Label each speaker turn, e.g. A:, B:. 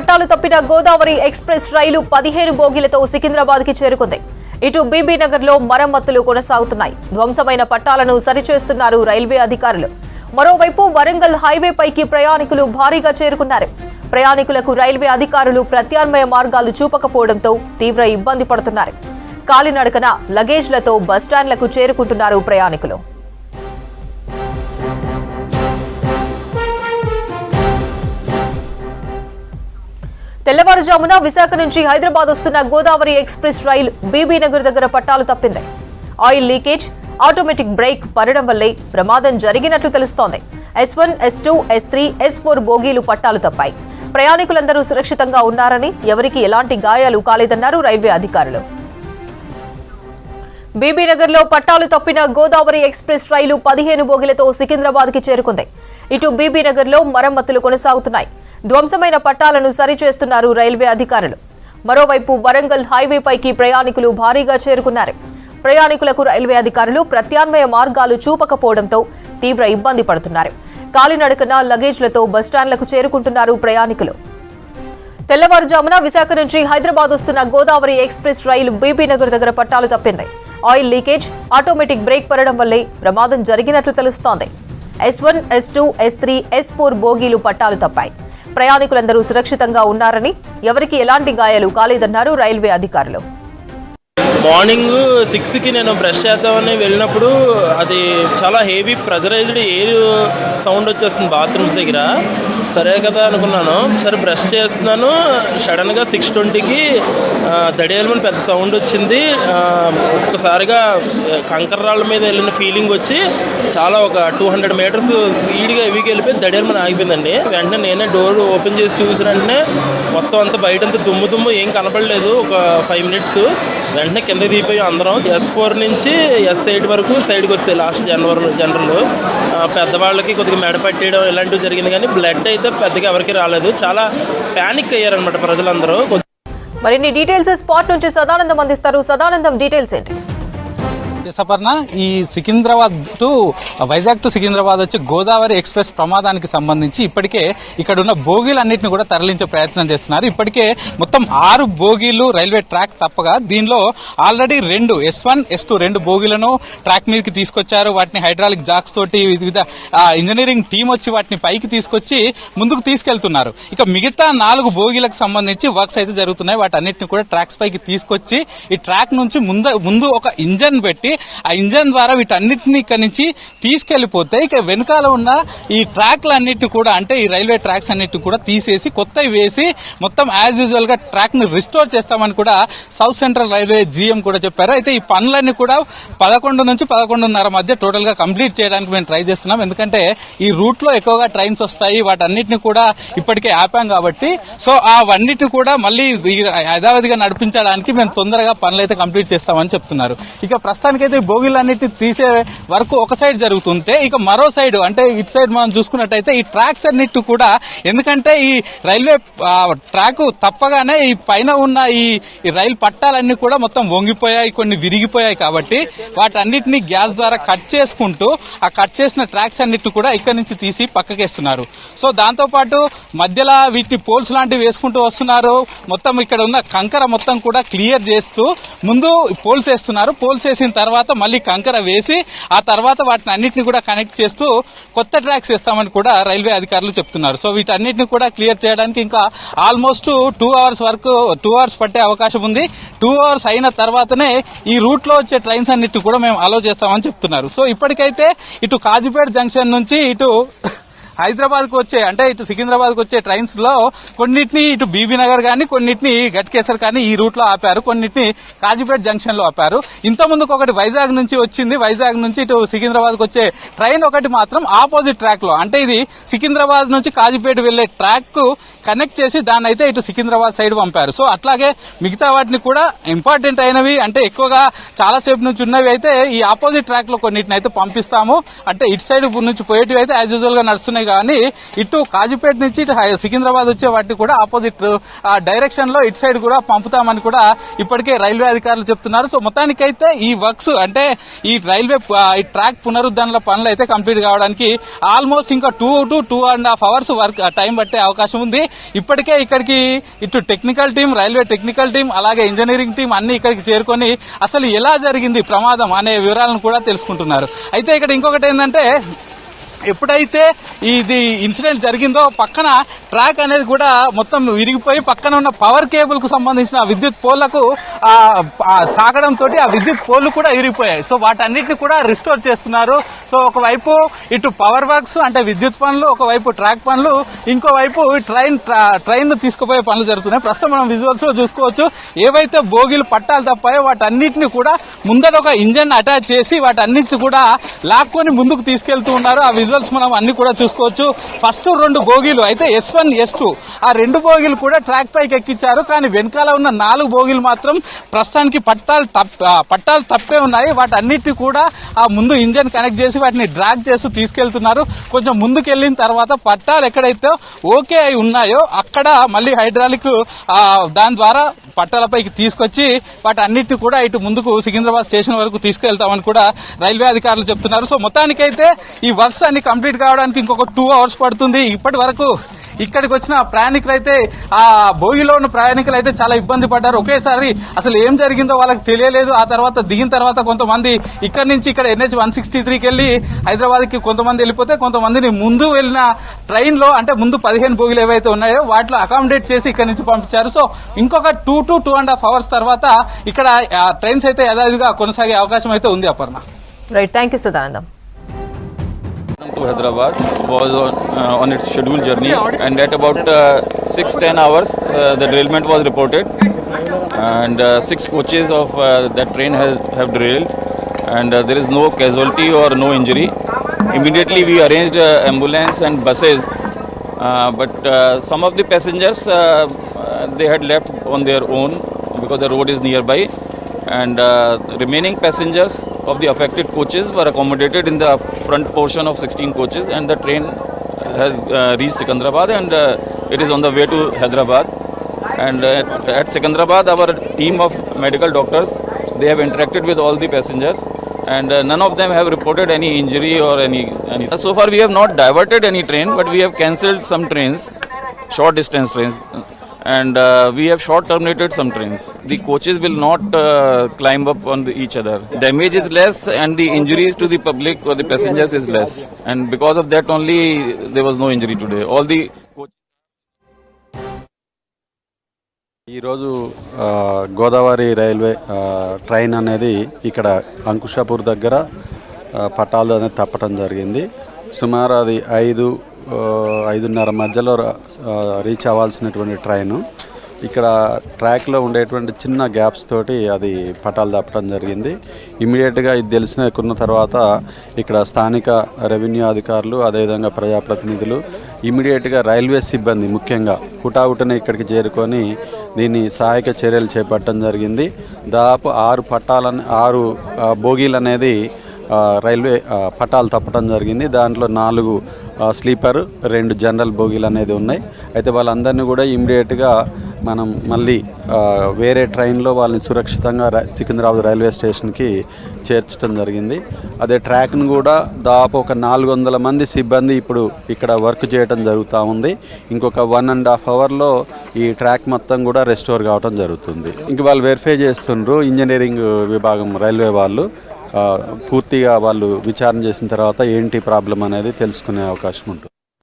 A: పట్టాలు తప్పిన గోదావరి ఎక్స్ప్రెస్ రైలు 15 బోగీలతో సికింద్రాబాద్ కి చేరుకుంది. ఇటు బీబీ నగర్ లో మరమ్మతులు కొనసాగుతున్నాయి. ధ్వంసమైన పట్టాలను సరిచేస్తున్నారు రైల్వే అధికారులు. మరోవైపు వరంగల్ హైవే పైకి ప్రయాణికులు భారీగా చేరుకున్నారు. ప్రయాణికులకు రైల్వే అధికారులు ప్రత్యామ్నాయ మార్గాలు చూపకపోవడంతో తీవ్ర ఇబ్బంది పడుతున్నారు. కాలినడకన లగేజ్లతో బస్టాండ్లకు చేరుకుంటున్నారు ప్రయాణికులు. తెల్లవారుజామున విశాఖ నుంచి హైదరాబాద్ వస్తున్న గోదావరి ఎక్స్ప్రెస్ రైలు బీబీ నగర్ దగ్గర పట్టాలు తప్పింది. ఆయిల్ లీకేజ్, ఆటోమేటిక్ బ్రేక్ పడడం వల్లే ప్రమాదం జరిగినట్లు తెలుస్తోంది. S1, S2, S3, S4 బోగీలు పట్టాలు తప్పాయి. ప్రయాణికులందరూ సురక్షితంగా ఉన్నారని, ఎవరికీ ఎలాంటి గాయాలు కాలేదన్నారు రైల్వే అధికారులు. బీబీ నగర్ లో పట్టాలు తప్పిన గోదావరి ఎక్స్ప్రెస్ రైలు 15 బోగీలతో సికింద్రాబాద్ కి చేరుకుంది. ఇటు బీబీ నగర్ లో మరమ్మతులు కొనసాగుతున్నాయి. ధ్వంసమైన పట్టాలను సరిచేస్తున్నారు రైల్వే అధికారులు. మరోవైపు వరంగల్ హైవే పైకి ప్రయాణికులు భారీగా చేరుకున్నారు. ప్రయాణికులకు రైల్వే అధికారులు ప్రత్యామ్నాయ మార్గాలు చూపకపోవడంతో తీవ్ర ఇబ్బంది పడుతున్నారు. కాలినడకన లగేజ్లతో బస్టాండ్లకు చేరుకుంటున్నారు ప్రయాణికులు. తెల్లవారుజామున విశాఖ నుంచి హైదరాబాద్ వస్తున్న గోదావరి ఎక్స్ప్రెస్ రైలు బీబీ నగర్ దగ్గర పట్టాలు తప్పింది. ఆయిల్ లీకేజ్, ఆటోమేటిక్ బ్రేక్ పడడం వల్లే ప్రమాదం జరిగినట్లు తెలుస్తోంది. S1, S2, S3, S4 బోగీలు పట్టాలు తప్పాయి. ప్రయాణికులందరూ సురక్షితంగా ఉన్నారని, ఎవరికీ ఎలాంటి గాయాలు కాలేదన్నారు రైల్వే అధికారులు.
B: మార్నింగ్ 6కి నేను బ్రష్ చేద్దామని వెళ్ళినప్పుడు అది చాలా హెవీ ప్రెజరైజ్డ్ ఎయిర్ సౌండ్ వచ్చేస్తుంది బాత్రూమ్స్ దగ్గర. సరే కదా అనుకున్నాను. సరే బ్రష్ చేస్తున్నాను, సడన్గా 6:20కి దడేలమని పెద్ద సౌండ్ వచ్చింది. ఒక్కసారిగా కంకర రాళ్ళ మీద వెళ్ళిన ఫీలింగ్ వచ్చి చాలా ఒక 200 మీటర్స్ స్పీడ్గా హెవీకి వెళ్ళిపోయి దడేలమని ఆగిపోయిందండి. వెంటనే నేనే డోర్ ఓపెన్ చేసి చూసిన వెంటనే మొత్తం అంతా బయటంతా దుమ్ము ఏం కనపడలేదు. ఒక 5 మినిట్స్ వెంటనే కింద దిగిపోయి అందరం S4 నుంచి S8 వరకు సైడ్కి వస్తాయి. లాస్ట్ జనరల్ పెద్దవాళ్ళకి కొద్దిగా మెడ పట్టేయడం ఇలాంటివి జరిగింది, కానీ బ్లడ్ అయితే పెద్దగా ఎవరికి రాలేదు. చాలా ప్యానిక్ అయ్యారనమాట ప్రజలందరూ.
A: మరిన్ని డీటెయిల్స్ స్పాట్ నుంచి సదానందం అందిస్తారు. సదానందం, డీటెయిల్స్ ఏంటి?
C: సపర్ణ, ఈ సికింద్రాబాద్ టు వైజాగ్ టు సికింద్రాబాద్ వచ్చి గోదావరి ఎక్స్ప్రెస్ ప్రమాదానికి సంబంధించి ఇప్పటికే ఇక్కడ ఉన్న బోగీలన్నింటినీ కూడా తరలించే ప్రయత్నం చేస్తున్నారు. ఇప్పటికే మొత్తం 6 బోగీలు రైల్వే ట్రాక్ తప్పగా దీనిలో ఆల్రెడీ 2 S1, S2 2 బోగీలను ట్రాక్ మీదకి తీసుకొచ్చారు. వాటిని హైడ్రాలిక్ జాక్స్ తోటి వివిధ ఇంజనీరింగ్ టీం వచ్చి వాటిని పైకి తీసుకొచ్చి ముందుకు తీసుకెళ్తున్నారు. ఇక మిగతా 4 బోగీలకు సంబంధించి వర్క్స్ అయితే జరుగుతున్నాయి. వాటన్నిటిని కూడా ట్రాక్స్ పైకి తీసుకొచ్చి ఈ ట్రాక్ నుంచి ముందు ఒక ఇంజన్ పెట్టి ఆ ఇంజన్ ద్వారా వీటన్నిటిని ఇక్కడ నుంచి తీసుకెళ్లిపోతే ఇక వెనకాల ఉన్న ఈ ట్రాక్లన్నిటి కూడా, అంటే ఈ రైల్వే ట్రాక్స్ అన్నిటి కూడా తీసేసి కొత్తవి వేసి మొత్తం యాజ్ యూజువల్ గా ట్రాక్ ని రిస్టోర్ చేస్తామని కూడా సౌత్ సెంట్రల్ రైల్వే GM కూడా చెప్పారు. అయితే ఈ పనులన్నీ కూడా 11 నుంచి 11:30 మధ్య టోటల్ గా కంప్లీట్ చేయడానికి మేము ట్రై చేస్తున్నాం. ఎందుకంటే ఈ రూట్ లో ఎక్కువగా ట్రైన్స్ వస్తాయి, వాటన్నిటిని కూడా ఇప్పటికే ఆపాం కాబట్టి సో అవన్నిటిని కూడా మళ్ళీ యథావిధిగా నడిపించడానికి మేము తొందరగా పనులు అయితే కంప్లీట్ చేస్తామని చెప్తున్నారు. ఇక ప్రస్తుతానికి అయితే బోగీలన్నిటిని తీసే వరకు ఒక సైడ్ జరుగుతుంటే ఇక మరో సైడ్, అంటే ఇటు సైడ్ మనం చూసుకున్నట్టయితే ఈ ట్రాక్స్ అన్నిటి కూడా, ఎందుకంటే ఈ రైల్వే ట్రాక్ తప్పగానే ఈ పైన ఉన్న ఈ రైలు పట్టాలన్నీ కూడా మొత్తం వంగిపోయాయి, కొన్ని విరిగిపోయాయి. కాబట్టి వాటన్నిటిని గ్యాస్ ద్వారా కట్ చేసుకుంటూ ఆ కట్ చేసిన ట్రాక్స్ అన్నిటి కూడా ఇక్కడ నుంచి తీసి పక్కకేస్తున్నారు. సో దాంతో పాటు మధ్యలో వీటిని పోల్స్ లాంటివి వేసుకుంటూ వస్తున్నారు. మొత్తం ఇక్కడ ఉన్న కంకర మొత్తం కూడా క్లియర్ చేస్తూ ముందు పోల్స్ వేస్తున్నారు. పోల్స్ వేసిన తర్వాత మళ్ళీ కంకర వేసి ఆ తర్వాత వాటిని అన్నింటినీ కూడా కనెక్ట్ చేస్తూ కొత్త ట్రాక్స్ వేస్తామని కూడా రైల్వే అధికారులు చెప్తున్నారు. సో వీటన్నిటిని కూడా క్లియర్ చేయడానికి ఇంకా ఆల్మోస్ట్ 2 అవర్స్ వరకు 2 అవర్స్ పట్టే అవకాశం ఉంది. 2 అవర్స్ అయిన తర్వాతనే ఈ రూట్ లో వచ్చే ట్రైన్స్ అన్నిటిని కూడా మేము అలో చేస్తామని చెప్తున్నారు. సో ఇప్పటికైతే ఇటు కాజీపేట జంక్షన్ నుంచి ఇటు హైదరాబాద్ కు వచ్చే, అంటే ఇటు సికింద్రాబాద్ కు వచ్చే ట్రైన్స్ లో కొన్నిటిని ఇటు బీబీ నగర్ కానీ కొన్నిటిని గట్కేసర్ కానీ ఈ రూట్ లో ఆపారు, కొన్నిటిని కాజీపేట జంక్షన్ లో ఆపారు. ఇంత ముందుకు ఒకటి వైజాగ్ నుంచి వచ్చింది, వైజాగ్ నుంచి ఇటు సికింద్రాబాద్ కు వచ్చే ట్రైన్ ఒకటి మాత్రం ఆపోజిట్ ట్రాక్ లో, అంటే ఇది సికింద్రాబాద్ నుంచి కాజీపేట వెళ్లే ట్రాక్ కు కనెక్ట్ చేసి దాన్ని అయితే ఇటు సికింద్రాబాద్ సైడ్ పంపారు. సో అట్లాగే మిగతా వాటిని కూడా ఇంపార్టెంట్ అయినవి, అంటే ఎక్కువగా చాలా సేపు నుంచి ఉన్నవి అయితే ఈ ఆపోజిట్ ట్రాక్ లో కొన్నిటిని అయితే పంపిస్తాము. అంటే ఇటు సైడ్ నుంచి పోయేటివి అయితే యాజ్ యూజువల్ గా నడుస్తున్నాయి కానీ ఇటు కాజీపేట నుంచి ఇటు సికింద్రాబాద్ వచ్చే వాటిని కూడా ఆపోజిట్ డైరెక్షన్ లో ఇటు సైడ్ కూడా పంపుతామని కూడా ఇప్పటికే రైల్వే అధికారులు చెప్తున్నారు. సో మొత్తానికైతే ఈ వర్క్స్ అంటే ఈ రైల్వే ఈ ట్రాక్ పునరుద్ధరణ పనులు అయితే కంప్లీట్ కావడానికి ఆల్మోస్ట్ ఇంకా 2 to 2.5 hours వర్క్ టైం పట్టే అవకాశం ఉంది. ఇప్పటికే ఇక్కడికి ఇటు technical team, railway technical team, అలాగే ఇంజనీరింగ్ టీం అన్ని ఇక్కడికి చేరుకొని అసలు ఎలా జరిగింది ప్రమాదం అనే వివరాలను కూడా తెలుసుకుంటున్నారు. అయితే ఇక్కడ ఇంకొకటి ఏంటంటే ఎప్పుడైతే ఇది ఇన్సిడెంట్ జరిగిందో పక్కన ట్రాక్ అనేది కూడా మొత్తం విరిగిపోయి పక్కన ఉన్న పవర్ కేబుల్ కు సంబంధించిన విద్యుత్ పోల్లకు తాకడంతో ఆ విద్యుత్ పోల్లు కూడా విరిగిపోయాయి. సో వాటన్నిటిని కూడా రిస్టోర్ చేస్తున్నారు. సో ఒకవైపు ఇటు పవర్ వర్క్స్ అంటే విద్యుత్ పనులు, ఒకవైపు ట్రాక్ పనులు, ఇంకోవైపు ట్రైన్ తీసుకుపోయే పనులు జరుగుతున్నాయి. ప్రస్తుతం మనం విజువల్స్ లో చూసుకోవచ్చు ఏవైతే బోగీలు పట్టాలు తప్పాయో వాటన్నిటిని కూడా ముందర ఒక ఇంజన్ అటాచ్ చేసి వాటన్నిటి కూడా లాక్కొని ముందుకు తీసుకెళ్తూ ఉన్నారు. ఆ విజువల్స్ మనం అన్ని కూడా చూసుకోవచ్చు. ఫస్ట్ 2 బోగీలు అయితే S1, S2 ఆ 2 బోగీలు కూడా ట్రాక్ పైకి ఎక్కించారు. కానీ వెనకాల ఉన్న 4 బోగీలు మాత్రం ప్రస్తుతానికి పట్టాలు తప్పే ఉన్నాయి. వాటన్నిటిని కూడా ఆ ముందు ఇంజన్ కనెక్ట్ చేసి వాటిని డ్రాగ్ చేస్తూ తీసుకెళ్తున్నారు. కొంచెం ముందుకెళ్లిన తర్వాత పట్టాలు ఎక్కడైతే ఓకే అయి ఉన్నాయో అక్కడ మళ్ళీ హైడ్రాలిక్ దాని ద్వారా పట్టాలపైకి తీసుకొచ్చి వాటన్నిటిని కూడా ఇటు ముందుకు సికింద్రాబాద్ స్టేషన్ వరకు తీసుకెళ్తామని కూడా రైల్వే అధికారులు చెప్తున్నారు. సో మొత్తానికైతే ఈ వర్క్స్ అన్ని కంప్లీట్ కావడానికి ఇంకొక 2 hours పడుతుంది. ఇప్పటి వరకు ఇక్కడికి వచ్చిన ప్రయాణికులు అయితే ఆ బోగిలో ఉన్న ప్రయాణికులు అయితే చాలా ఇబ్బంది పడ్డారు. ఒకేసారి అసలు ఏం జరిగిందో వాళ్ళకి తెలియలేదు. ఆ తర్వాత దిగిన తర్వాత కొంతమంది ఇక్కడ నుంచి ఇక్కడ NH 163కి వెళ్ళి హైదరాబాద్ కి కొంతమంది వెళ్ళిపోతే కొంతమందిని ముందు వెళ్ళిన ట్రైన్ లో అంటే ముందు 15 బోగిలు ఏవైతే ఉన్నాయో వాటిలో అకామిడేట్ చేసి ఇక్కడ నుంచి పంపించారు. సో ఇంకొక 2 to 2.5 hours తర్వాత ఇక్కడ ట్రైన్స్ అయితే యథావిధిగా కొనసాగే అవకాశం అయితే ఉంది. Aparna,
A: right, thank you Sadanandam.
D: To Hyderabad was on its scheduled journey, and at about 6-10 hours the derailment was reported, and 6 coaches of that train have derailed, and there is no casualty or no injury. Immediately we arranged ambulance and buses, but some of the passengers they had left on their own because the road is nearby, and remaining passengers of the affected coaches were accommodated in the front portion of 16 coaches, and the train has reached Secunderabad, and it is on the way to Hyderabad. And at Secunderabad, our team of medical doctors, they have interacted with all the passengers, and none of them have reported any injury or any. So far we have not diverted any train, but we have cancelled some trains, short distance trains, and we have short terminated some trains. The coaches will not climb up on each other. Damage is less and the injuries to the public or the passengers is less, and because of that only there was no injury today. All the
E: ఈరోజు Godavari railway train అనేది ఇక్కడ అంకుషాపూర్ దగ్గర పట్టాలు అనేది తప్పటం జరిగింది. సుమారు అది 5-5:30 మధ్యలో రీచ్ అవ్వాల్సినటువంటి ట్రైను ఇక్కడ ట్రాక్లో ఉండేటువంటి చిన్న గ్యాప్స్ తోటి అది పట్టాలు తప్పడం జరిగింది. ఇమీడియట్గా ఇది తెలుసుకున్న తర్వాత ఇక్కడ స్థానిక రెవెన్యూ అధికారులు అదేవిధంగా ప్రజాప్రతినిధులు ఇమీడియట్గా రైల్వే సిబ్బంది ముఖ్యంగా హుటాహుటిన ఇక్కడికి చేరుకొని దీన్ని సహాయక చర్యలు చేపట్టడం జరిగింది. దాదాపు 6 బోగీలు అనేది రైల్వే పట్టాలు తప్పడం జరిగింది. దాంట్లో 4 స్లీపర్, 2 జనరల్ బోగీలు అనేది ఉన్నాయి. అయితే వాళ్ళందరినీ కూడా ఇమ్మీడియట్గా మనం మళ్ళీ వేరే ట్రైన్లో వాళ్ళని సురక్షితంగా సికింద్రాబాద్ రైల్వే స్టేషన్కి చేర్చడం జరిగింది. అదే ట్రాక్ను కూడా దాదాపు ఒక 400 మంది సిబ్బంది ఇప్పుడు ఇక్కడ వర్క్ చేయడం జరుగుతూ ఉంది. ఇంకొక 1.5 అవర్లో ఈ ట్రాక్ మొత్తం కూడా రెస్టోర్ కావడం జరుగుతుంది. ఇంక వాళ్ళు వెరిఫై చేస్తుండ్రు ఇంజనీరింగ్ విభాగం రైల్వే వాళ్ళు. పూర్తిగా వాళ్ళు విచారణ చేసిన తర్వాత ఏంటి ప్రాబ్లం అనేది తెలుసుకునే అవకాశం ఉంటుంది.